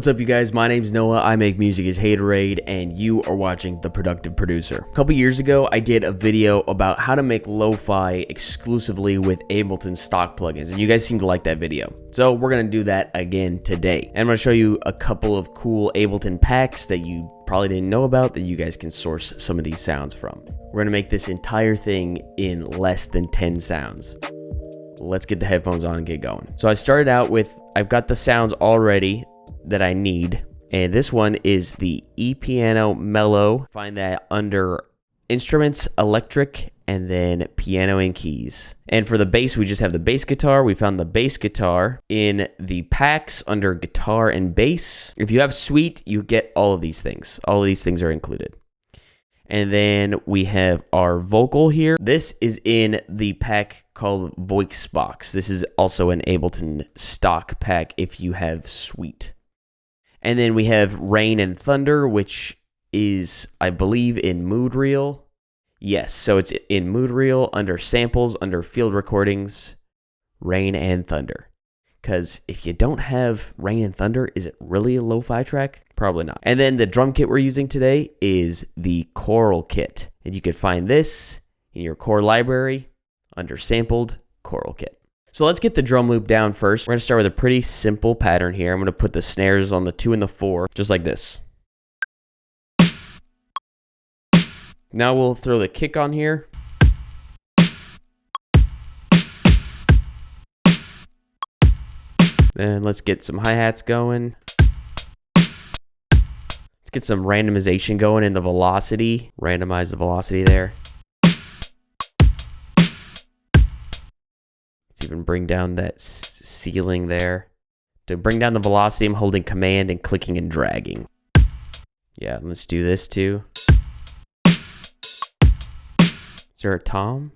What's up, you guys? My name's Noah. I make music as Haterade, and you are watching The Productive Producer. A couple years ago, I did a video about how to make lo-fi exclusively with Ableton stock plugins, and you guys seem to like that video. So we're gonna do that again today. And I'm gonna show you a couple of cool Ableton packs that you probably didn't know about that you guys can source some of these sounds from. We're gonna make this entire thing in less than 10 sounds. Let's get the headphones on and get going. So I started out with, I've got the sounds already that I need, and this one is the E-Piano Mellow. Find that under Instruments, Electric, and then Piano and Keys. And for the bass, we just have the bass guitar. We found the bass guitar in the packs under Guitar and Bass. If you have Suite, you get all of these things. All of these things are included. And then we have our vocal here. This is in the pack called Voice Box. This is also an Ableton stock pack if you have Suite. And then we have Rain and Thunder, which is, I believe, in Mood Reel. Yes, so it's in Mood Reel, under Samples, under Field Recordings, Rain and Thunder. Because if you don't have Rain and Thunder, is it really a lo-fi track? Probably not. And then the drum kit we're using today is the Choral Kit. And you can find this in your core library under Sampled Choral Kit. So let's get the drum loop down first. We're going to start with a pretty simple pattern here. I'm going to put the snares on the 2 and the 4, just like this. Now we'll throw the kick on here. And let's get some hi-hats going. Let's get some randomization going in the velocity. Randomize the velocity there. Even bring down that ceiling there. To bring down the velocity, I'm holding Command and clicking and dragging. Yeah, let's do this too. Is there a tom?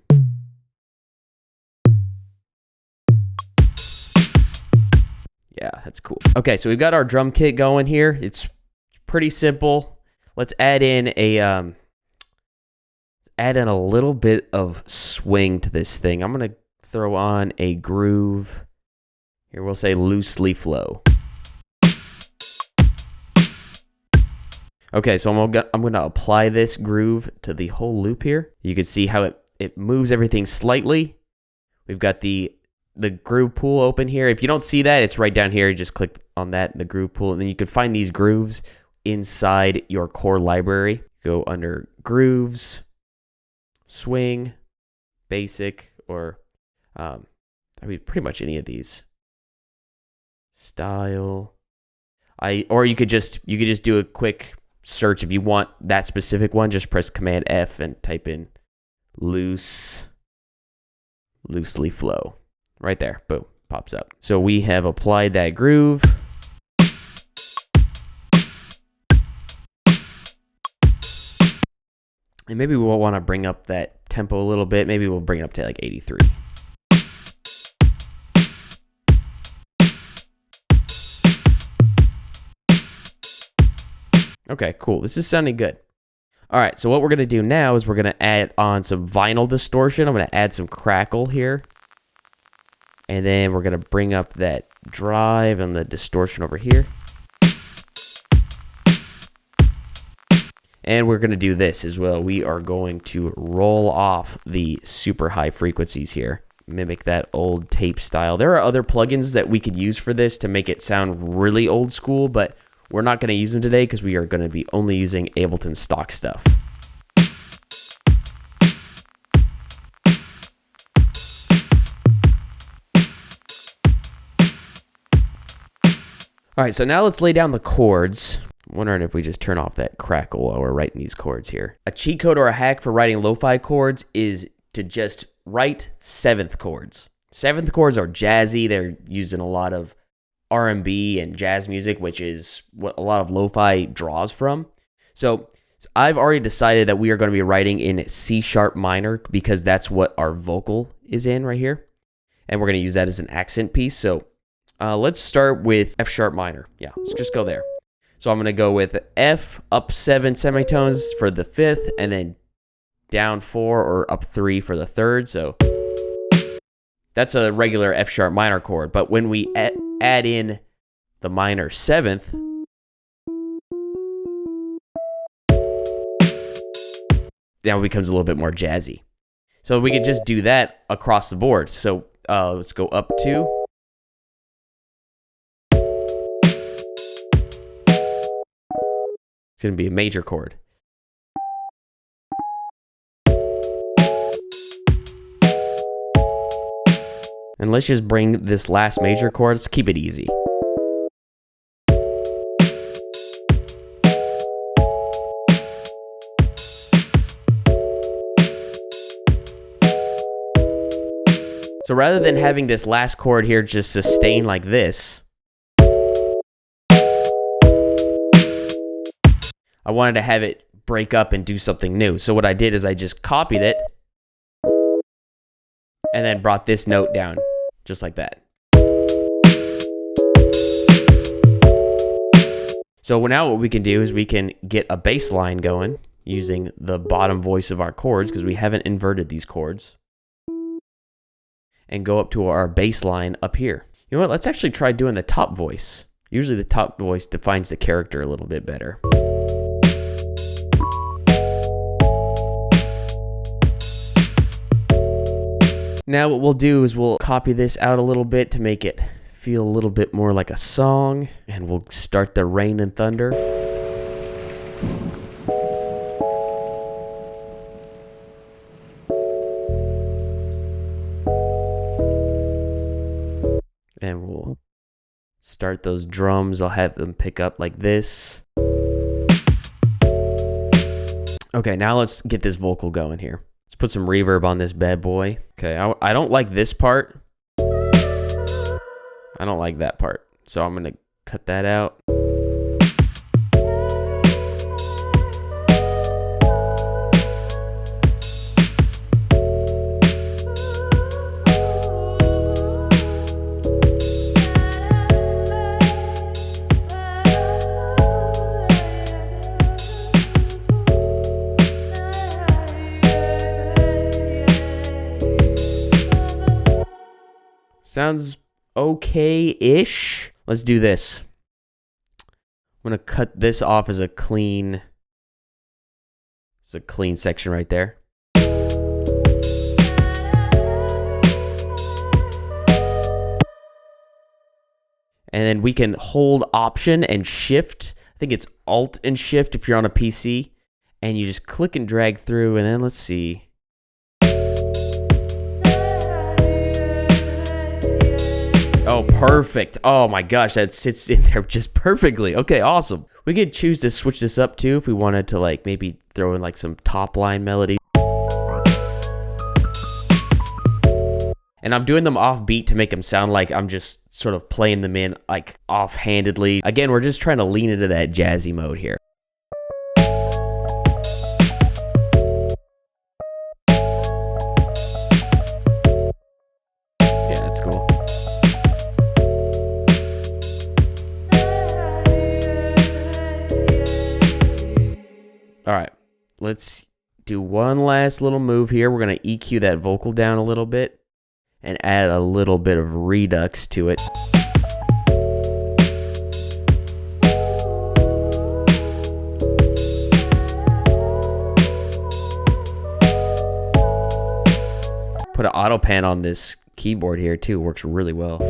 Yeah, that's cool. Okay, so we've got our drum kit going here. It's pretty simple. Let's add in a little bit of swing to this thing. I'm gonna throw on a groove. Here we'll say loosely flow. Okay, so I'm gonna apply this groove to the whole loop here. You can see how it moves everything slightly. We've got the groove pool open here. If you don't see that, it's right down here. You just click on that, the groove pool, and then you can find these grooves inside your core library. Go under grooves, swing, basic, or I mean, pretty much any of these. Style. Or you could just do a quick search if you want that specific one. Just press Command F and type in loosely flow. Right there, boom, pops up. So we have applied that groove. And maybe we'll want to bring up that tempo a little bit. Maybe we'll bring it up to like 83. Okay, cool. This is sounding good. All right, so what we're going to do now is we're going to add on some vinyl distortion. I'm going to add some crackle here. And then we're going to bring up that drive and the distortion over here. And we're going to do this as well. We are going to roll off the super high frequencies here. Mimic that old tape style. There are other plugins that we could use for this to make it sound really old school, but we're not going to use them today because we are going to be only using Ableton stock stuff. All right, so now let's lay down the chords. I'm wondering if we just turn off that crackle while we're writing these chords here. A cheat code or a hack for writing lo-fi chords is to just write 7th chords. 7th chords are jazzy. They're used in a lot of R&B and jazz music, which is what a lot of lo-fi draws from. So I've already decided that we are going to be writing in C sharp minor because that's what our vocal is in right here. And we're going to use that as an accent piece. So let's start with F sharp minor. Yeah, let's just go there. So I'm going to go with F, up 7 semitones for the 5th, and then down 4 or up 3 for the 3rd. So that's a regular F sharp minor chord. But when we add in the minor 7th, now it becomes a little bit more jazzy. So we could just do that across the board. So let's go up 2. It's going to be a major chord. And let's just bring this last major chord. Let's keep it easy. So rather than having this last chord here just sustain like this, I wanted to have it break up and do something new. So what I did is I just copied it and then brought this note down just like that. So now what we can do is we can get a bass line going using the bottom voice of our chords, because we haven't inverted these chords, and go up to our bass line up here. You know what? Let's actually try doing the top voice. Usually the top voice defines the character a little bit better. Now what we'll do is we'll copy this out a little bit to make it feel a little bit more like a song, and we'll start the rain and thunder. And we'll start those drums. I'll have them pick up like this. Okay, now let's get this vocal going here. Let's put some reverb on this bad boy. Okay, I don't like this part. I don't like that part. So I'm gonna cut that out. Sounds okay-ish. Let's do this. I'm gonna cut this off as a clean. It's a clean section right there. And then we can hold Option and Shift. I think it's Alt and Shift if you're on a PC. And you just click and drag through, and then let's see. Oh, perfect. Oh my gosh, that sits in there just perfectly. Okay, awesome. We could choose to switch this up too if we wanted to, like, maybe throw in like some top line melody. And I'm doing them off beat to make them sound like I'm just sort of playing them in like offhandedly. Again, we're just trying to lean into that jazzy mode here. Yeah, that's cool. All right, let's do one last little move here. We're going to EQ that vocal down a little bit and add a little bit of redux to it. Put an auto pan on this keyboard here too. Works really well.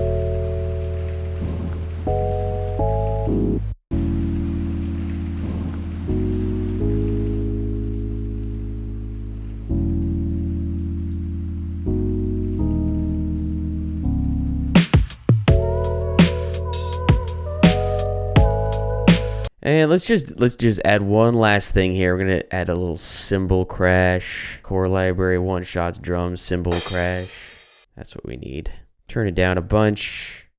And let's just add one last thing here. We're gonna add a little cymbal crash, core library, one shots, drums, cymbal crash. That's what we need. Turn it down a bunch.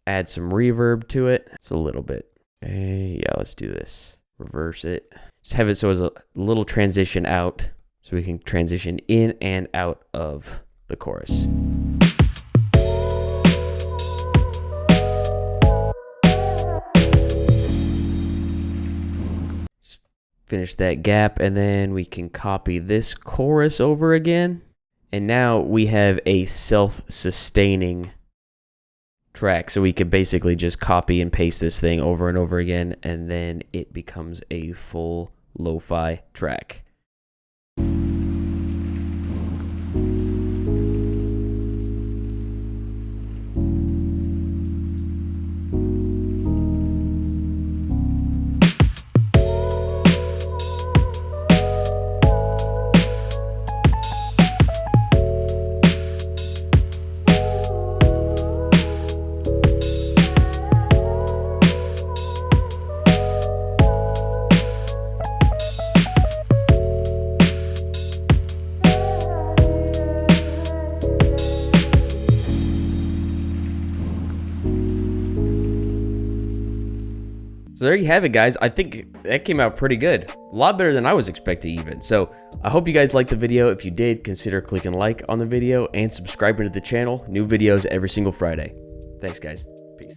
Add some reverb to it. It's a little bit. Okay, yeah, let's do this. Reverse it. Just have it so it's a little transition out, so we can transition in and out of the chorus. Finish that gap, and then we can copy this chorus over again. And now we have a self-sustaining track. So we could basically just copy and paste this thing over and over again, and then it becomes a full lo-fi track. you have it, guys. I think that came out pretty good. A lot better than I was expecting even. So I hope you guys liked the video. If you did, consider clicking like on the video and subscribing to the channel. New videos every single Friday. Thanks, guys. Peace.